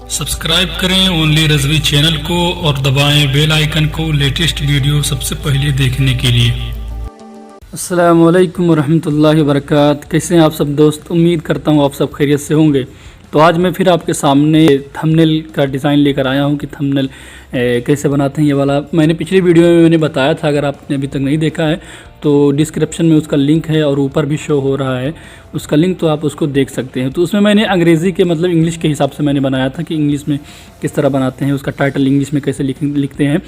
Subscribe करें only Razvi channel को और दबाएं बेल आइकन को लेटेस्ट वीडियो सबसे पहले देखने के लिए। अस्सलामु अलैकुम वरहमतुल्लाहि वबरकातुहू। कैसे हैं आप सब दोस्त? उम्मीद करता हूँ आप सब खैरियत से होंगे। तो आज मैं फिर आपके सामने थंबनेल का डिज़ाइन लेकर आया हूँ कि थंबनेल कैसे बनाते हैं। ये वाला मैंने पिछली वीडियो में मैंने बताया था, अगर आपने अभी तक नहीं देखा है तो डिस्क्रिप्शन में उसका लिंक है और ऊपर भी शो हो रहा है उसका लिंक, तो आप उसको देख सकते हैं। तो उसमें मैंने अंग्रेज़ी के मतलब इंग्लिश के हिसाब से मैंने बनाया था कि इंग्लिश में किस तरह बनाते हैं, उसका टाइटल इंग्लिश में कैसे लिखते हैं,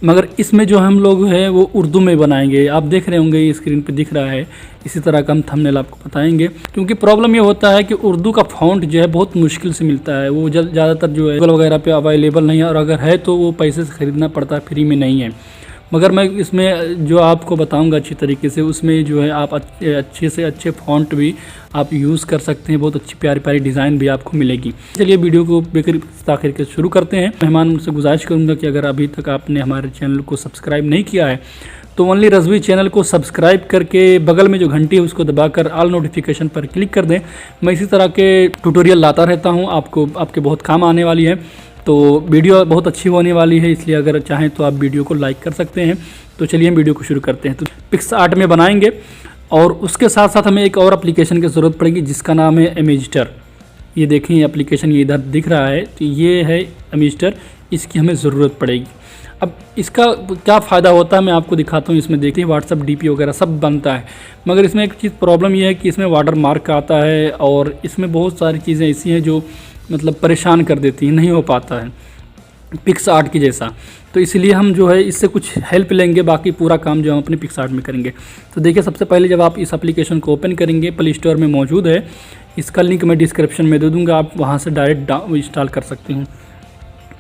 मगर इसमें जो हम लोग हैं वो उर्दू में बनाएंगे। आप देख रहे होंगे ये स्क्रीन पे दिख रहा है, इसी तरह का हम थंबनेल आपको बताएंगे। क्योंकि प्रॉब्लम ये होता है कि उर्दू का फ़ॉन्ट जो है बहुत मुश्किल से मिलता है, वो ज़्यादातर जो है गूगल वगैरह पे अवेलेबल नहीं है, और अगर है तो वो पैसे से ख़रीदना पड़ता है, फ्री में नहीं है। मगर मैं इसमें जो आपको बताऊंगा अच्छी तरीके से, उसमें जो है आप अच्छे से अच्छे फ़ॉन्ट भी आप यूज़ कर सकते हैं, बहुत अच्छी प्यारी प्यारी डिज़ाइन भी आपको मिलेगी। चलिए वीडियो को बेकर आखिर के शुरू करते हैं। मेहमान से गुजारिश करूंगा कि अगर अभी तक आपने हमारे चैनल को सब्सक्राइब नहीं किया है तो ओनली रज़वी चैनल को सब्सक्राइब करके बगल में जो घंटी है उसको दबाकर ऑल नोटिफिकेशन पर क्लिक कर दें। मैं इसी तरह के ट्यूटोरियल लाता रहता हूँ, आपके बहुत काम आने वाली है। तो वीडियो बहुत अच्छी होने वाली है, इसलिए अगर चाहें तो आप वीडियो को लाइक कर सकते हैं। तो चलिए हम वीडियो को शुरू करते हैं। तो पिक्सआर्ट में बनाएंगे और उसके साथ साथ हमें एक और एप्लीकेशन की ज़रूरत पड़ेगी जिसका नाम है इमेजिटर। ये देखें एप्लीकेशन ये इधर दिख रहा है, तो ये है इमेजिटर, इसकी हमें ज़रूरत पड़ेगी। अब इसका क्या फ़ायदा होता है मैं आपको दिखाता हूँ। इसमें देखते हैं व्हाट्सअप डीपी वगैरह सब बनता है, मगर इसमें एक चीज़ प्रॉब्लम ये है कि इसमें वाटर मार्क आता है और इसमें बहुत सारी चीज़ें ऐसी हैं जो मतलब परेशान कर देती हैं, नहीं हो पाता है पिक्सआर्ट की जैसा। तो इसलिए हम जो है इससे कुछ हेल्प लेंगे, बाकी पूरा काम जो हम अपने पिक्सआर्ट में करेंगे। तो देखिए सबसे पहले जब आप इस एप्लीकेशन को ओपन करेंगे, प्ले स्टोर में मौजूद है, इसका लिंक मैं डिस्क्रिप्शन में दे दूँगा, आप वहाँ से डायरेक्ट इंस्टॉल कर सकते हैं।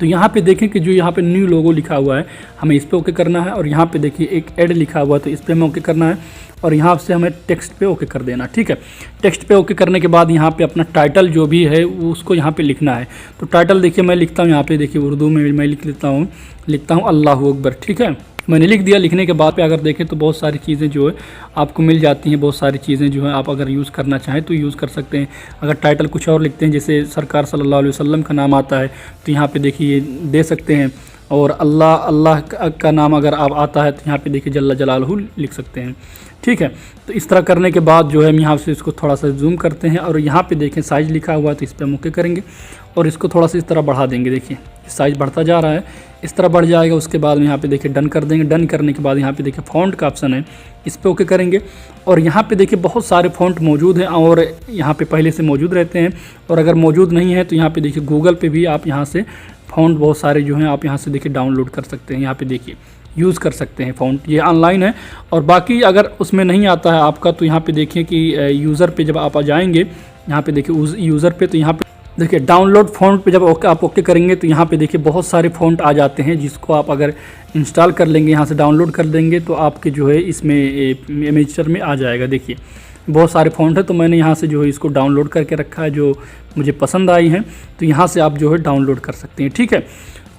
तो यहाँ पे देखें कि जो यहाँ पे न्यू लोगो लिखा हुआ है हमें इस पे ओके करना है, और यहाँ पे देखिए एक ऐड लिखा हुआ है तो इस पे हमें ओके करना है, और यहाँ से हमें टेक्स्ट पे ओके कर देना। ठीक है, टेक्स्ट पे ओके करने के बाद यहाँ पे अपना टाइटल जो भी है उसको यहाँ पे लिखना है। तो टाइटल देखिए मैं लिखता हूँ, यहाँ पे देखिए उर्दू में मैं लिखता हूँ अल्लाह अकबर। ठीक है, मैंने लिख दिया। लिखने के बाद पे अगर देखें तो बहुत सारी चीज़ें जो है आपको मिल जाती हैं, बहुत सारी चीज़ें जो है आप अगर यूज़ करना चाहें तो यूज़ कर सकते हैं। अगर टाइटल कुछ और लिखते हैं, जैसे सरकार सल्लल्लाहु अलैहि वसल्लम का नाम आता है तो यहाँ पे देखिए दे सकते हैं, और अल्लाह का नाम अगर आप आता है तो यहाँ पे देखिए जल्ला जलालहू लिख सकते हैं। ठीक है, तो इस तरह करने के बाद जो है हम यहाँ से इसको थोड़ा सा जूम करते हैं, और यहाँ पे देखें साइज़ लिखा हुआ है तो इस पर हम ओके करेंगे और इसको थोड़ा सा इस तरह बढ़ा देंगे। देखिए साइज़ बढ़ता जा रहा है, इस तरह बढ़ जाएगा। उसके बाद में यहाँ पे देखिए डन कर देंगे। डन करने के बाद यहाँ पे देखिए फ़ॉन्ट का ऑप्शन है, इस पर ओके करेंगे, और यहाँ पे देखिए बहुत सारे फ़ॉन्ट मौजूद हैं और यहाँ पे पहले से मौजूद रहते हैं, और अगर मौजूद नहीं है तो यहाँ पे देखिए गूगल पे भी आप यहाँ से फ़ॉन्ट बहुत सारे जो हैं आप यहाँ से देखिए डाउनलोड कर सकते हैं, यहाँ पे देखिए यूज़ कर सकते हैं फ़ॉन्ट, ये ऑनलाइन है। और बाकी अगर उसमें नहीं आता है आपका तो यहाँ पे देखिए कि यूज़र पे जब आप आ जाएंगे, यहाँ पे देखिए यूज़र पे, तो यहाँ पे देखिए डाउनलोड फ़ॉन्ट पे जब आप ओके करेंगे तो यहाँ पे देखिए बहुत सारे फ़ॉन्ट आ जाते हैं, जिसको आप अगर इंस्टॉल कर लेंगे, यहाँ से डाउनलोड कर देंगे तो आपके जो है इसमें इमेजिटर में आ जाएगा। देखिए बहुत सारे फ़ॉन्ट है, तो मैंने यहाँ से जो है इसको डाउनलोड करके रखा है, जो मुझे पसंद आई हैं, तो यहाँ से आप जो है डाउनलोड कर सकते हैं। ठीक है,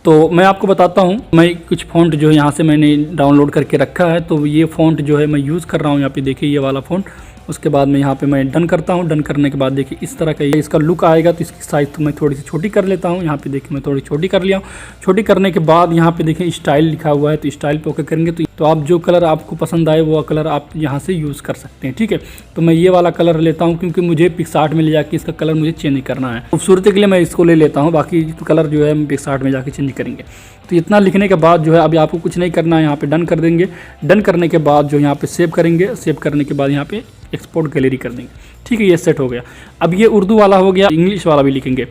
तो मैं आपको बताता हूँ, मैं कुछ फ़ॉन्ट जो है यहाँ से मैंने डाउनलोड करके रखा है। तो ये फ़ॉन्ट जो है मैं यूज़ कर रहा हूँ, यहाँ पे देखिए ये वाला फ़ॉन्ट। उसके बाद में यहाँ पे मैं डन करता हूँ। डन करने के बाद देखिए इस तरह का ये इसका लुक आएगा। तो इसकी साइज़ तो मैं थोड़ी सी छोटी कर लेता हूँ। यहाँ पे देखिए मैं थोड़ी छोटी कर लिया हूँ। छोटी करने के बाद यहाँ पे देखिए स्टाइल लिखा हुआ है, तो स्टाइल पे ओके करेंगे तो आप जो कलर आपको पसंद आए वो कलर आप यहाँ से यूज़ कर सकते हैं। ठीक है, तो मैं ये वाला कलर लेता हूँ क्योंकि मुझे पिक्सआर्ट में ले जाके इसका कलर मुझे चेंज करना है। खूबसूरती के लिए मैं इसको ले लेता हूँ, बाकी कलर जो है हम पिक्सआर्ट में जाके चेंज करेंगे। तो इतना लिखने के बाद जो है अभी आपको कुछ नहीं करना है, यहाँ पे डन कर देंगे। डन करने के बाद जो यहाँ पे सेव करेंगे, सेव करने के बाद यहाँ पे एक्सपोर्ट गैलरी कर देंगे। ठीक है, ये सेट हो गया। अब ये उर्दू वाला हो गया, इंग्लिश वाला भी लिखेंगे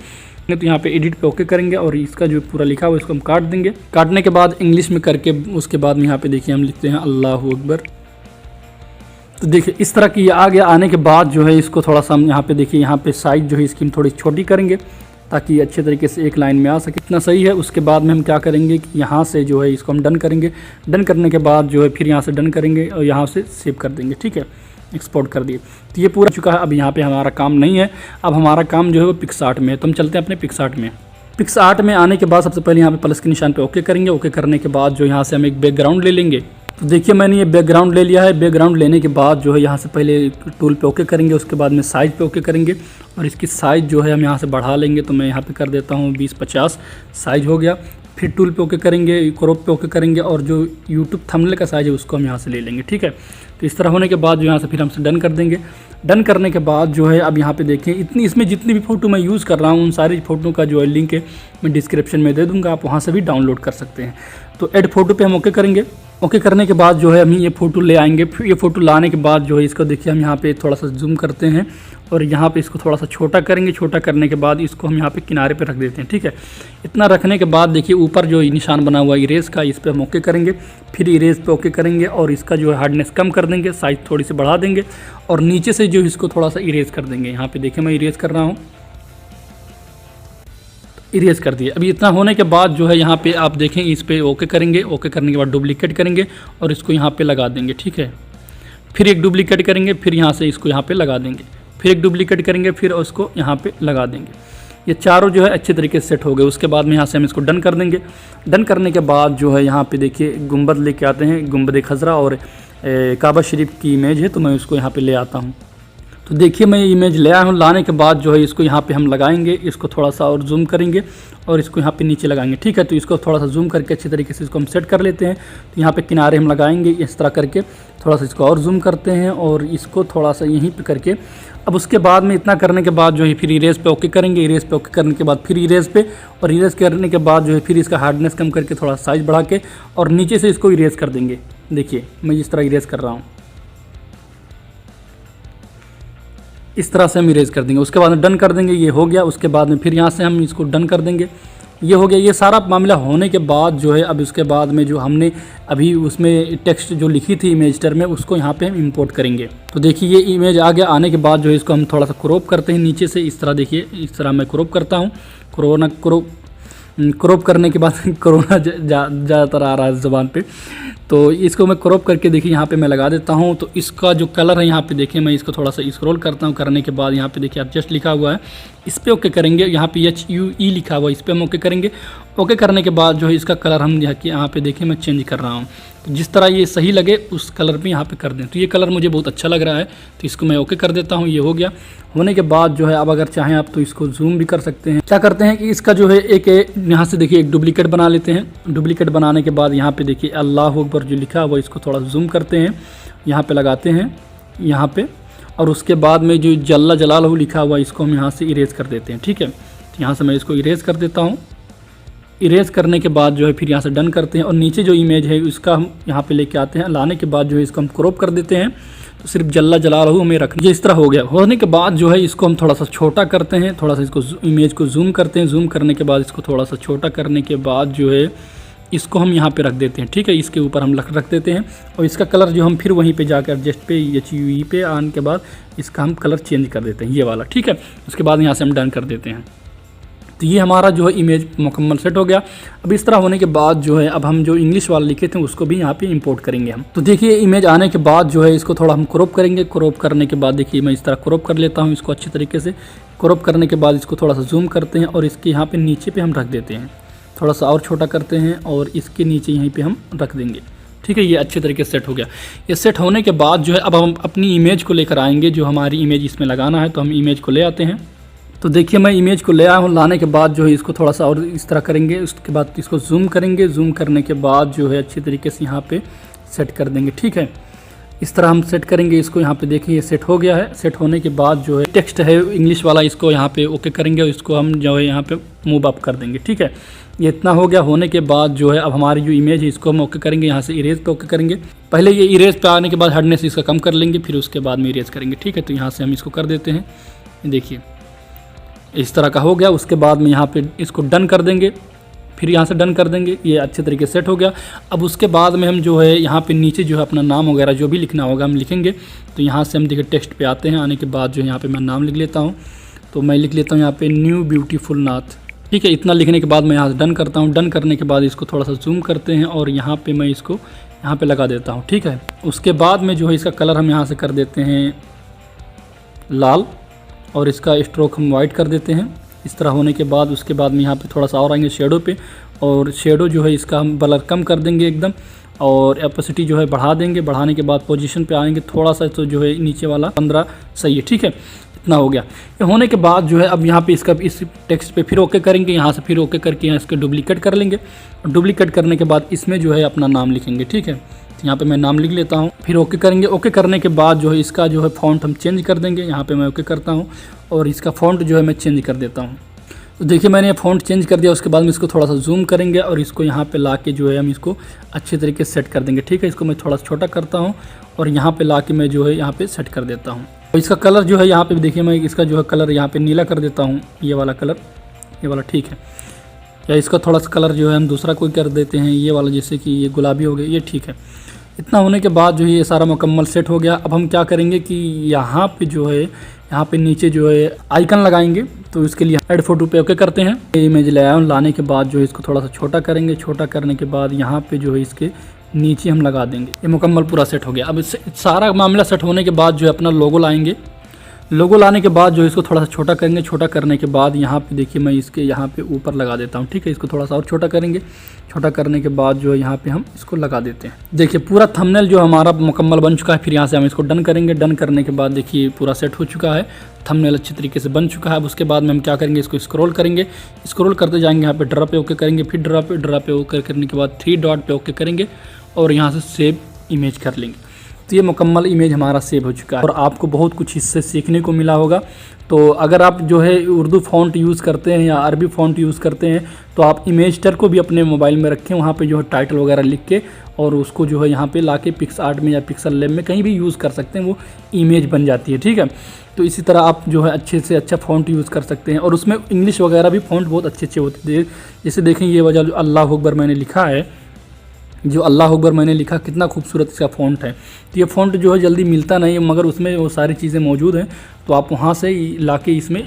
तो यहाँ पे एडिट पे ओके करेंगे, और इसका जो पूरा लिखा हुआ है इसको हम काट देंगे। काटने के बाद इंग्लिश में करके उसके बाद में यहाँ पे देखिए हम लिखते हैं अल्लाहु अकबर। तो देखिए इस तरह की ये आ गया। आने के बाद जो है इसको थोड़ा सा हम यहाँ पे देखिए यहाँ पे साइज़ जो है इसकी हम थोड़ी छोटी करेंगे ताकि अच्छे तरीके से एक लाइन में आ सके, इतना सही है। उसके बाद में हम क्या करेंगे कि यहाँ से जो है इसको हम डन करेंगे। डन करने के बाद जो है फिर यहाँ से डन करेंगे और यहाँ से सेव कर देंगे। ठीक है, एक्सपोर्ट कर दिए। तो ये पूरा चुका है। अब यहाँ पे हमारा काम नहीं है, अब हमारा काम जो है वो पिक्सआर्ट में है। तो हम चलते हैं अपने पिक्सआर्ट में। पिक्सआर्ट में आने के बाद सबसे पहले यहाँ पे प्लस के निशान पे ओके करेंगे। ओके करने के बाद जो यहाँ से हम एक बैकग्राउंड ले लेंगे। तो देखिए मैंने ये बैकग्राउंड ले लिया है। बैकग्राउंड लेने के बाद जो है यहाँ से पहले टूल पे ओके करेंगे, उसके बाद में साइज़ पे ओके करेंगे और इसकी साइज़ जो है हम यहाँ से बढ़ा लेंगे। तो मैं यहाँ पे कर देता हूँ 20-50 साइज़ हो गया। फिर टूल पे ओके करेंगे, क्रॉप पे ओके करेंगे और जो यूट्यूब थंबनेल का साइज़ है उसको हम यहाँ से ले लेंगे, ठीक है। तो इस तरह होने के बाद जो यहाँ से फिर हमसे डन कर देंगे। डन करने के बाद जो है अब यहाँ पे देखें इतनी इसमें जितनी भी फ़ोटो मैं यूज़ कर रहा हूँ उन सारी फ़ोटो का जो है लिंक है मैं डिस्क्रिप्शन में दे दूँगा, आप वहाँ से भी डाउनलोड कर सकते हैं। तो ऐड फ़ोटो पे हम ओके करेंगे। ओके करने के बाद जो है हम ये फ़ोटो ले आएंगे। फिर ये फ़ोटो लाने के बाद जो है इसको देखिए हम यहाँ पे थोड़ा सा जूम करते हैं और यहाँ पे इसको थोड़ा सा छोटा करेंगे। छोटा करने के बाद इसको हम यहाँ पे किनारे पे रख देते हैं, ठीक है। इतना रखने के बाद देखिए ऊपर जो निशान बना हुआ इरेज का, इस पर हम ओके करेंगे। फिर इरेज पे ओके करेंगे और इसका जो है हार्डनेस कम कर देंगे, साइज़ थोड़ी सी बढ़ा देंगे और नीचे से जो इसको थोड़ा सा इरेज कर देंगे। यहाँ पे देखिए मैं इरेज कर रहा हूँ, इरेज कर दिए। अभी इतना होने के बाद जो है यहाँ पे आप देखें इस पे ओके करेंगे। ओके करने के बाद डुप्लीकेट करेंगे और इसको यहाँ पे लगा देंगे, ठीक है। फिर एक डुप्लीकेट करेंगे, फिर यहाँ से इसको यहाँ पे लगा देंगे, फिर एक डुप्लीकेट करेंगे, फिर उसको यहाँ पे लगा देंगे। ये चारों जो है अच्छे तरीके से सेट हो गए। उसके बाद में यहाँ से हम इसको डन कर देंगे। डन करने के बाद जो है यहाँ पे देखिए गुंबद लेके आते हैं, गुंबद खजरा और काबा शरीफ की इमेज है, तो मैं उसको यहाँ पे ले आता हूँ। तो देखिए मैं ये इमेज ले आया हूँ। लाने के बाद जो है इसको यहाँ पे हम लगाएंगे, इसको थोड़ा सा और जूम करेंगे और इसको यहाँ पे नीचे लगाएंगे, ठीक है। तो इसको थोड़ा सा जूम करके अच्छे तरीके से इसको हम सेट कर लेते हैं। तो यहाँ पे किनारे हम लगाएंगे इस तरह करके, थोड़ा सा इसको और जूम करते हैं और इसको थोड़ा सा यहीं पे करके अब उसके बाद में इतना करने के बाद जो है फिर इरेज पे ओके करेंगे। इरेज पे ओके करने के बाद फिर इरेज पे, और इरेज करने के बाद जो है फिर इसका हार्डनेस कम करके थोड़ा साइज़ बढ़ा के और नीचे से इसको इरेज कर देंगे। देखिए मैं इस तरह इरेज कर रहा हूँ, इस तरह से हम इरेज कर देंगे। उसके बाद में डन कर देंगे, ये हो गया। उसके बाद में फिर यहाँ से हम इसको डन कर देंगे, ये हो गया। ये सारा मामला होने के बाद जो है अब उसके बाद में जो हमने अभी उसमें टेक्स्ट जो लिखी थी इमेजटर में उसको यहाँ पे हम इंपोर्ट करेंगे। तो देखिए ये इमेज आ गया। आने के बाद जो है इसको हम थोड़ा सा क्रॉप करते हैं नीचे से, इस तरह देखिए इस तरह मैं क्रॉप करता हूँ। क्रॉप करने के बाद कोरोना ज़्यादातर आ रहा है ज़बान पे, तो इसको मैं क्रॉप करके देखिए यहाँ पे मैं लगा देता हूँ। तो इसका जो कलर है यहाँ पे देखिए मैं इसको थोड़ा सा स्क्रॉल करता हूँ। करने के बाद यहाँ पे देखिए एडजस्ट लिखा हुआ है, इस पर ओके करेंगे। यहाँ पे HUE लिखा हुआ है, इस पर हम ओके करेंगे। ओके करने के बाद जो है इसका कलर हम यहाँ पे देखिए मैं चेंज कर रहा हूँ। तो जिस तरह ये सही लगे उस कलर पे यहाँ पे कर दें। तो ये कलर मुझे बहुत अच्छा लग रहा है, तो इसको मैं ओके कर देता हूँ। ये हो गया। होने के बाद जो है अब अगर चाहें आप तो इसको जूम भी कर सकते हैं। क्या करते हैं कि इसका जो है एक यहाँ से देखिए एक डुप्लीकेट बना लेते हैं। डुप्लीकेट बनाने के बाद यहाँ पे देखिए अल्लाह अकबर जो लिखा है वो इसको थोड़ा जूम करते हैं, यहाँ पे लगाते हैं यहाँ पे, और उसके बाद में जो जल्ला जलालहू लिखा हुआ इसको हम यहाँ से इरेज कर देते हैं, ठीक है। तो यहाँ से मैं इसको इरेज कर देता हूँ। इरेज करने के बाद जो है फिर यहाँ से डन करते हैं और नीचे जो इमेज है उसका हम यहाँ पे लेके आते हैं। लाने के बाद जो है इसको हम क्रॉप कर देते हैं, तो सिर्फ जल्ला जलालहू हमें रखना। ये इस तरह हो गया। होने के बाद जो है इसको हम थोड़ा सा छोटा करते हैं, थोड़ा सा इसको इमेज को जूम करते हैं। जूम करने के बाद इसको थोड़ा सा छोटा करने के बाद जो है इसको हम यहाँ पे रख देते हैं, ठीक है। इसके ऊपर हम रख देते हैं और इसका कलर जो हम फिर वहीं पे जाकर एडजस्ट पे HUE पे आने के बाद इसका हम कलर चेंज कर देते हैं, ये वाला, ठीक है। उसके बाद यहाँ से हम डन कर देते हैं। तो ये हमारा जो है इमेज मुकम्मल सेट हो गया। अब इस तरह होने के बाद जो है अब हम जो इंग्लिश वाला लिखे थे उसको भी यहाँ पे इंपोर्ट करेंगे हम। तो देखिए इमेज आने के बाद जो है इसको थोड़ा हम क्रॉप करेंगे। क्रॉप करने के बाद देखिए मैं इस तरह क्रॉप कर लेता हूँ इसको अच्छे तरीके से। क्रॉप करने के बाद इसको थोड़ा सा जूम करते हैं और इसके यहाँ पे नीचे पे हम रख देते हैं, थोड़ा सा और छोटा करते हैं और इसके नीचे यहीं पे हम रख देंगे, ठीक है। ये अच्छे तरीके से सेट हो गया। ये सेट होने के बाद जो है अब हम अपनी इमेज को लेकर आएंगे, जो हमारी इमेज इसमें लगाना है। तो हम इमेज को ले आते हैं। तो देखिए मैं इमेज को ले आया हूँ। लाने के बाद जो है इसको थोड़ा सा और इस तरह करेंगे। उसके बाद इसको जूम करेंगे। जूम करने के बाद जो है अच्छे तरीके से यहाँ पे सेट कर देंगे, ठीक है। इस तरह हम सेट करेंगे इसको। यहाँ पे देखिए ये सेट हो गया है। सेट होने के बाद जो है टेक्स्ट है इंग्लिश वाला इसको यहाँ पे ओके करेंगे और इसको हम जो है यहाँ पे मूव अप कर देंगे, ठीक है। ये इतना हो गया। होने के बाद जो है अब हमारी जो इमेज है इसको हम ओके करेंगे। यहाँ से इरेज पे ओके करेंगे। पहले ये इरेज पे आने के बाद हार्डनेस इसका कम कर लेंगे, फिर उसके बाद में इरेज करेंगे, ठीक है। तो यहाँ से हम इसको कर देते हैं। देखिए इस तरह का हो गया। उसके बाद में यहाँ पे इसको डन कर देंगे, फिर यहाँ से डन कर देंगे। ये अच्छे तरीके से सेट हो गया। अब उसके बाद में हम जो है यहाँ पे नीचे जो है अपना नाम वगैरह जो भी लिखना होगा हम लिखेंगे। तो यहाँ से हम देखिए टेक्स्ट पे आते हैं। आने के बाद जो है यहाँ पे मैं नाम लिख लेता हूँ। तो मैं लिख लेता हूँ यहाँ पे न्यू ब्यूटीफुल नाथ, ठीक है। इतना लिखने के बाद मैं यहाँ से डन करता हूँ। डन करने के बाद इसको थोड़ा सा जूम करते हैं और यहाँ पर मैं इसको यहाँ पर लगा देता हूँ, ठीक है। उसके बाद में जो है इसका कलर हम यहाँ से कर देते हैं लाल और इसका स्ट्रोक हम वाइट कर देते हैं। इस तरह होने के बाद उसके बाद में यहाँ पे थोड़ा सा और आएंगे शेडो पे, और शेडो जो है इसका हम ब्लर कम कर देंगे एकदम। और एपोसिटी जो है बढ़ा देंगे। बढ़ाने के बाद पोजीशन पे आएंगे थोड़ा सा, तो जो है नीचे वाला 15 सही है, ठीक है। इतना हो गया। ये होने के बाद जो है अब यहाँ पे इसका इस टेक्स्ट पे फिर ओके करेंगे, यहाँ से फिर ओके करके यहाँ इसके डुप्लीकेट कर लेंगे। डुप्लीकेट करने के बाद इसमें जो है अपना नाम लिखेंगे, ठीक है। तो यहाँ पे मैं नाम लिख लेता हूँ, फिर ओके करेंगे। ओके करने के बाद जो है इसका जो है फ़ॉन्ट हम चेंज कर देंगे। यहाँ पे मैं ओके करता हूँ और इसका फ़ॉन्ट जो है मैं चेंज कर देता हूँ। तो देखिए मैंने ये फ़ॉन्ट चेंज कर दिया। उसके बाद में इसको थोड़ा सा जूम करेंगे और इसको यहाँ पे ला के जो है हम इसको अच्छे तरीके से सेट कर देंगे, ठीक है। इसको मैं थोड़ा सा छोटा करता हूँ और यहाँ पे ला के मैं जो है यहाँ पे सेट कर देता हूँ। और इसका कलर जो है यहाँ पे देखिए मैं इसका जो है कलर यहाँ पे नीला कर देता हूँ, ये वाला कलर, ये वाला, ठीक है। या इसका थोड़ा सा कलर जो है हम दूसरा कोई कर देते हैं, ये वाला, जैसे कि ये गुलाबी हो गया, ये ठीक है। इतना होने के बाद जो है ये सारा मुकम्मल सेट हो गया। अब हम क्या करेंगे कि यहाँ पे जो है यहाँ पे नीचे जो है आइकन लगाएंगे। तो इसके लिए ऐड फोटो पे ओके करते हैं। इमेज ले आया, लाने के बाद जो है इसको थोड़ा सा छोटा करेंगे। छोटा करने के बाद यहाँ पे जो है इसके नीचे हम लगा देंगे। ये मुकम्मल पूरा सेट हो गया। अब इससे सारा मामला सेट होने के बाद जो है अपना लोगो लाएंगे। लोगो लाने के बाद जो है इसको थोड़ा सा छोटा करेंगे। छोटा करने के बाद यहाँ पे देखिए मैं इसके यहाँ पे ऊपर लगा देता हूँ, ठीक है। इसको थोड़ा सा और छोटा करेंगे। छोटा करने के बाद जो है यहाँ पे हम इसको लगा देते हैं। देखिए पूरा थंबनेल जो हमारा मुकम्मल बन चुका है। फिर यहाँ से हम इसको डन करेंगे। डन करने के बाद देखिए पूरा सेट हो चुका है, थंबनेल अच्छी तरीके से बन चुका है। अब उसके बाद में हम क्या करेंगे, इसको स्क्रॉल करेंगे। स्क्रॉल करते जाएंगे, यहाँ पे ड्रा पे ओके करेंगे। फिर ड्रा पे ओके करने के बाद 3 डॉट पे ओके करेंगे और यहाँ से सेव इमेज कर लेंगे। तो ये मुकम्मल इमेज हमारा सेव हो चुका है और आपको बहुत कुछ इससे सीखने को मिला होगा। तो अगर आप जो है उर्दू फ़ॉन्ट यूज़ करते हैं या अरबी फ़ॉन्ट यूज़ करते हैं तो आप इमेजटर को भी अपने मोबाइल में रखें, वहाँ पे जो है टाइटल वगैरह लिख के और उसको जो है यहाँ पे लाके पिक्सआर्ट में या पिक्सल लैब में कहीं भी यूज़ कर सकते हैं, वो इमेज बन जाती है, ठीक है। तो इसी तरह आप जो है अच्छे से अच्छा फ़ॉन्ट यूज़ कर सकते हैं और उसमें इंग्लिश वगैरह भी फ़ॉन्ट बहुत अच्छे होते हैं। जैसे देखें ये वजह जो अल्लाह अकबर मैंने लिखा है, जो अल्लाह अकबर मैंने लिखा, कितना खूबसूरत इसका फ़ॉन्ट है। तो ये फ़ॉन्ट जो है जल्दी मिलता नहीं है, मगर उसमें वो सारी चीज़ें मौजूद हैं। तो आप वहाँ से लाके इसमें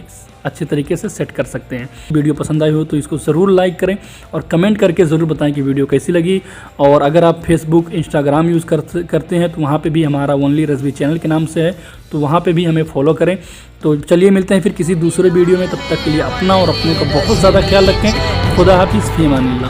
अच्छे तरीके से सेट कर सकते हैं। वीडियो पसंद आई हो तो इसको ज़रूर लाइक करें और कमेंट करके ज़रूर बताएं कि वीडियो कैसी लगी। और अगर आप फेसबुक, इंस्टाग्राम यूज़ करते हैं तो वहाँ पे भी हमारा ओनली रज़वी चैनल के नाम से है, तो वहाँ पे भी हमें फॉलो करें। तो चलिए मिलते हैं फिर किसी दूसरे वीडियो में। तब तक के लिए अपना और अपने का बहुत ज़्यादा ख्याल रखें। खुदा हाफिज़, फ़ी अमानिल्लाह।